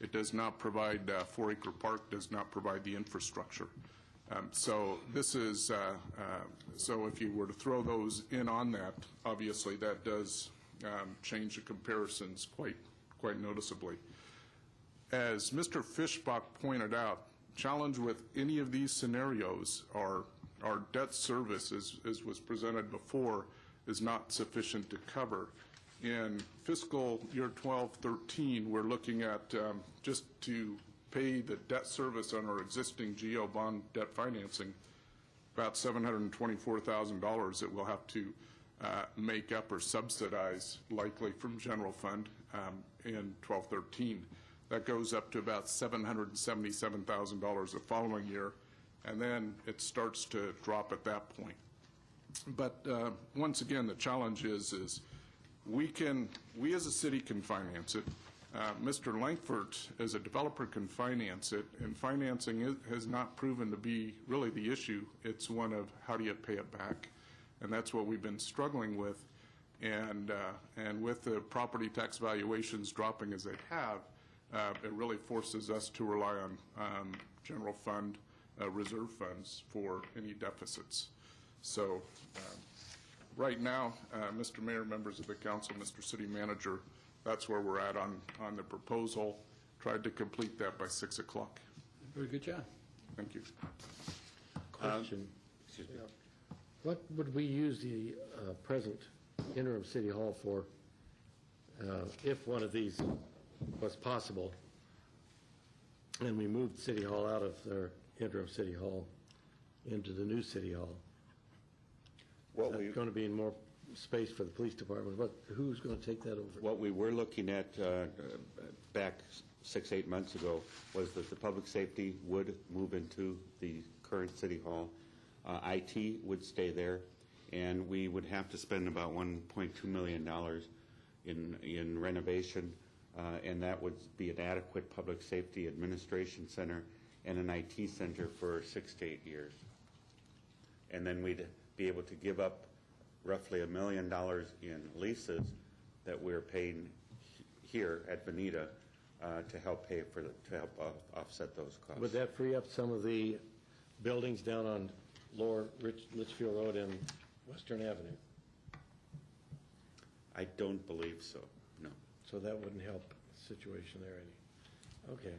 It does not provide 4-acre park, does not provide the infrastructure. So this is, so if you were to throw those in on that, obviously that does change the comparisons quite noticeably. As Mr. Fischbach pointed out, challenge with any of these scenarios are our debt service, as was presented before, is not sufficient to cover. In fiscal year 12-13, we're looking at just to pay the debt service on our existing GO bond debt financing, about $724,000 that we'll have to make up or subsidize, likely from general fund in 12-13. That goes up to about $777,000 the following year, and then it starts to drop at that point. But once again, the challenge is we as a city can finance it. Mr. Langford, as a developer, can finance it, and financing has not proven to be really the issue. It's one of how do you pay it back, and that's what we've been struggling with. And with the property tax valuations dropping as they have, it really forces us to rely on general fund reserve funds for any deficits. So right now, Mr. Mayor, members of the council, Mr. City Manager, that's where we're at on the proposal. Tried to complete that by 6 o'clock. Very good job. Thank you. Question. What would we use the present interim city hall for if one of these was possible and we moved City Hall out of their interim city hall into the new city hall? Is that going to be in more space for the police department? Who's going to take that over? What we were looking at back 6-8 months ago was that the public safety would move into the current city hall. IT would stay there, and we would have to spend about $1.2 million in renovation, and that would be an adequate public safety administration center and an IT center for 6 to 8 years. And then we'd be able to give up roughly $1 million in leases that we're paying here at Bonita to help pay for to help offset those costs. Would that free up some of the buildings down on Lower Litchfield Road and Western Avenue. I don't believe so, no. So that wouldn't help the situation there any. Okay.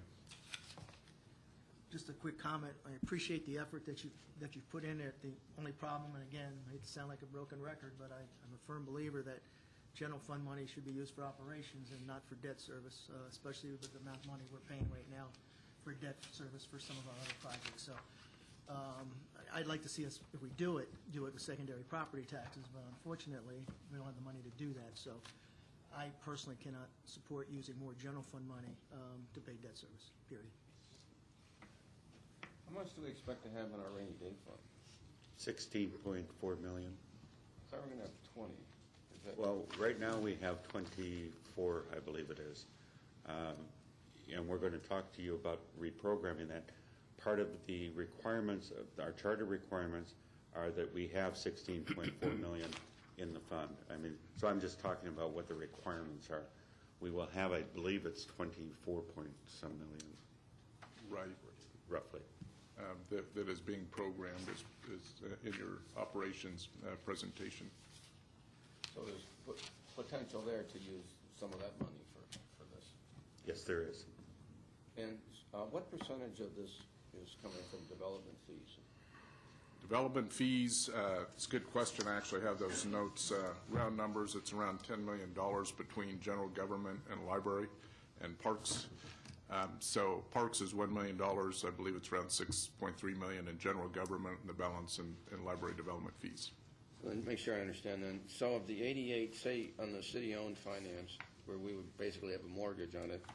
Just a quick comment. I appreciate the effort that you've put in it. The only problem, and again, I hate to sound like a broken record, but I'm a firm believer that general fund money should be used for operations and not for debt service, especially with the amount of money we're paying right now for debt service for some of our other projects. So I'd like to see us, if we do it with secondary property taxes, but unfortunately, we don't have the money to do that. So I personally cannot support using more general fund money to pay debt service, period. How much do we expect to have in our rainy day fund? 16.4 million. I thought we were going to have 20. Is that? Well, right now we have 24, I believe it is. And we're going to talk to you about reprogramming that. Part of the requirements, of our charter requirements, are that we have 16.4 million in the fund. I mean, so I'm just talking about what the requirements are. We will have, I believe it's 24 point some million. Right. Roughly. That is being programmed is in your operations presentation. So there's potential there to use some of that money for this. Yes, there is. And what percentage of this is coming from development fees? Development fees, it's a good question. I actually have those notes. Round numbers, it's around $10 million between general government and library and parks. So parks is $1 million. I believe it's around $6.3 million in general government, and the balance in library development fees. Let me make sure I understand then. So of the 88, say on the city-owned finance, where we would basically have a mortgage on it,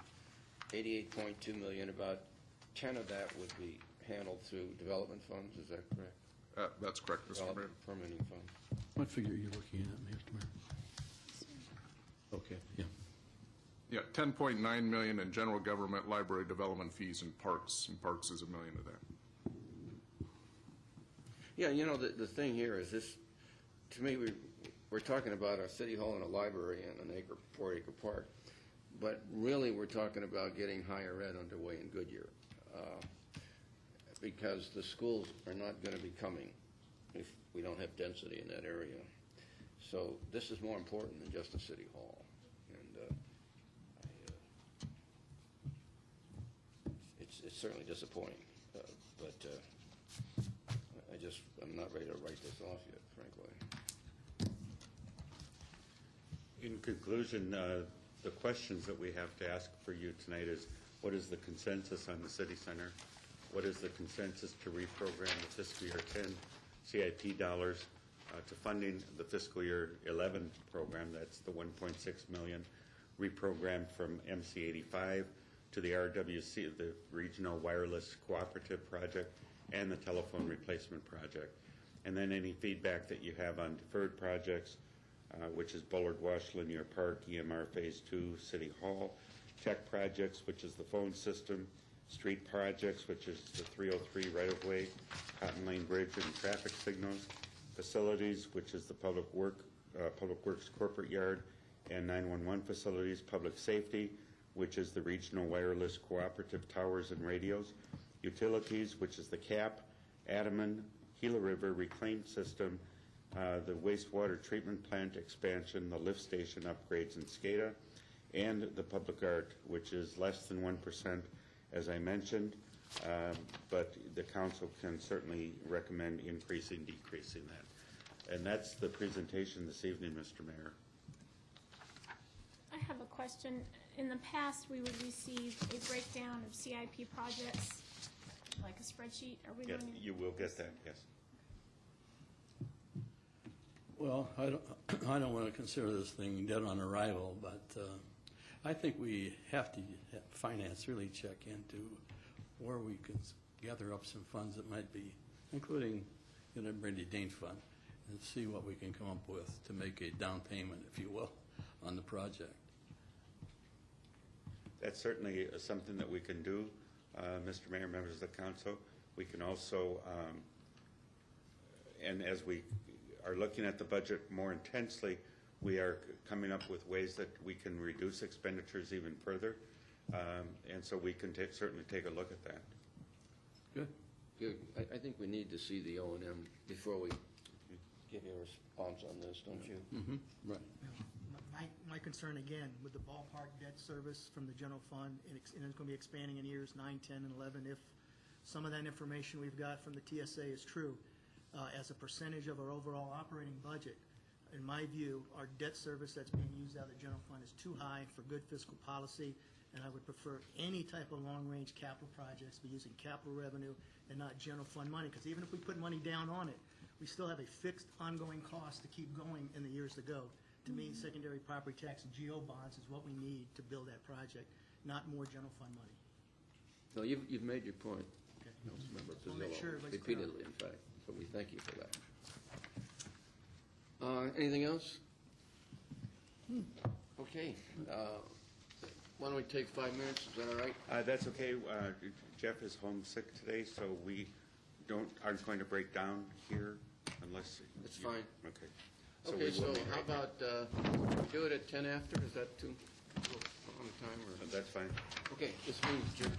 88.2 million, about 10 of that would be handled through development funds, is that correct? That's correct, Mr. Mayor. Permitting funds. What figure are you looking at, Mr. Mayor? Okay, yeah. Yeah, 10.9 million in general government, library development fees, and parks is $1 million of that. Yeah, you know, the thing here is this, to me, we're talking about a city hall and a library and an 4-acre park, but really we're talking about getting higher ed underway in Goodyear, because the schools are not going to be coming if we don't have density in that area. So this is more important than just a city hall. And it's certainly disappointing, but I'm not ready to write this off yet, frankly. In conclusion, the questions that we have to ask for you tonight is, what is the consensus on the city center? What is the consensus to reprogram the fiscal year 10 CIP dollars to funding the fiscal year 11 program? That's the 1.6 million reprogrammed from MC85 to the RWC, the Regional Wireless Cooperative Project, and the Telephone Replacement Project. And then any feedback that you have on deferred projects, which is Bullard Wash Linear Park, EMR Phase 2, City Hall, tech projects, which is the phone system, street projects, which is the 303 right-of-way, Cotton Lane Bridge and traffic signals, facilities, which is the Public Works corporate yard and 911 facilities, public safety, which is the Regional Wireless Cooperative Towers and Radios, utilities, which is the CAP, Ataman, Gila River Reclaim System, the wastewater treatment plant expansion, the lift station upgrades in SCADA, and the public art, which is less than 1%, as I mentioned, but the council can certainly recommend increasing, decreasing that. And that's the presentation this evening, Mr. Mayor. I have a question. In the past, we would receive a breakdown of CIP projects, like a spreadsheet. Are we Yes, going to? you will get that, yes. Well, I don't want to consider this thing dead on arrival, but I think we have to have finance really check into where we can gather up some funds that might be, including the Brandy Dane Fund, and see what we can come up with to make a down payment, if you will, on the project. That's certainly something that we can do, Mr. Mayor, members of the council. We can also, and as we are looking at the budget more intensely, we are coming up with ways that we can reduce expenditures even further, and so we can certainly take a look at that. Good. Good. I think we need to see the O and M before we give you a response on this, don't you? Right. My concern, again, with the ballpark debt service from the general fund, and it's going to be expanding in years 9, 10, and 11, if some of that information we've got from the TSA is true, as a percentage of our overall operating budget, in my view, our debt service that's being used out of the general fund is too high for good fiscal policy, and I would prefer any type of long-range capital projects be using capital revenue and not general fund money, because even if we put money down on it, we still have a fixed ongoing cost to keep going in the years to go. To me, secondary property tax and GO bonds is what we need to build that project, not more general fund money. No, you've made your point, Okay. Councilmember I'll make sure Pizzillo, everybody's clear on repeatedly, in fact, so we thank you for that. Anything else? Okay, why don't we take 5 minutes, is that all right? That's okay. Jeff is homesick today, so we aren't going to break down here unless... That's fine. Okay. Okay, we so will be how right back. about, do it at 10 after, is that too long a time, or? That's fine. Okay, this meeting's adjourned.